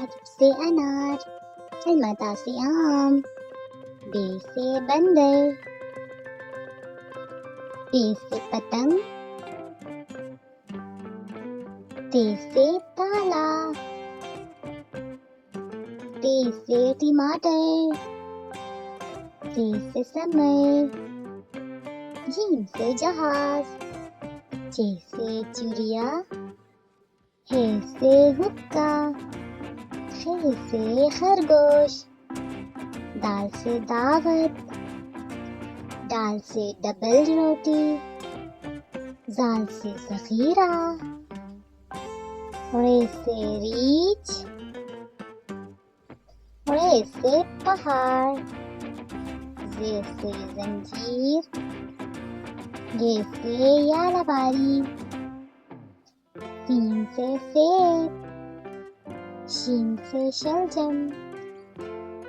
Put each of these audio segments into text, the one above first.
अलिफ से अनार, अलमता से आम, बे से बंदर, टे से पतंग, ते से ताला, ते से टमाटर, से समर, जीम से जहाज, चे से चिड़िया, हे से हुक्का, खे से खरगोश, दाल से दावत, दाल से डबल रोटी, जाल से ज़ख़ीरा, रे से रीछ, रे से पहाड़, जे से जंजीर, ये से यालबारी, सीन से सेब, शीन से शलजम,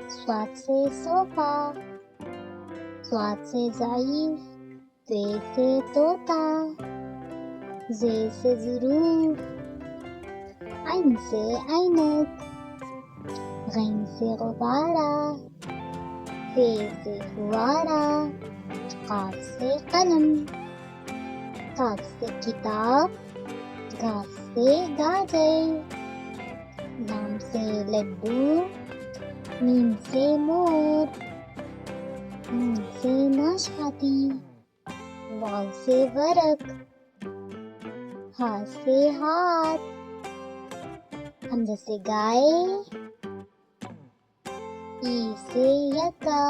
स्वाद से सोफा, स्वाद से ज़ईफ़, ज़े से तोता, ज़े से ज़ुरूफ़, ऐन से ऐनक, गैन से गुब्बारा, फ़े से फुवारा, क़ाफ़ से कलम, काफ से किताब, घास से गाजर, लाम से लड्डू, मीम से मोर, नून से नाशपाती, वाव से वरक, हा से हाथ, हमज़ा से गाय, ई से यक्का।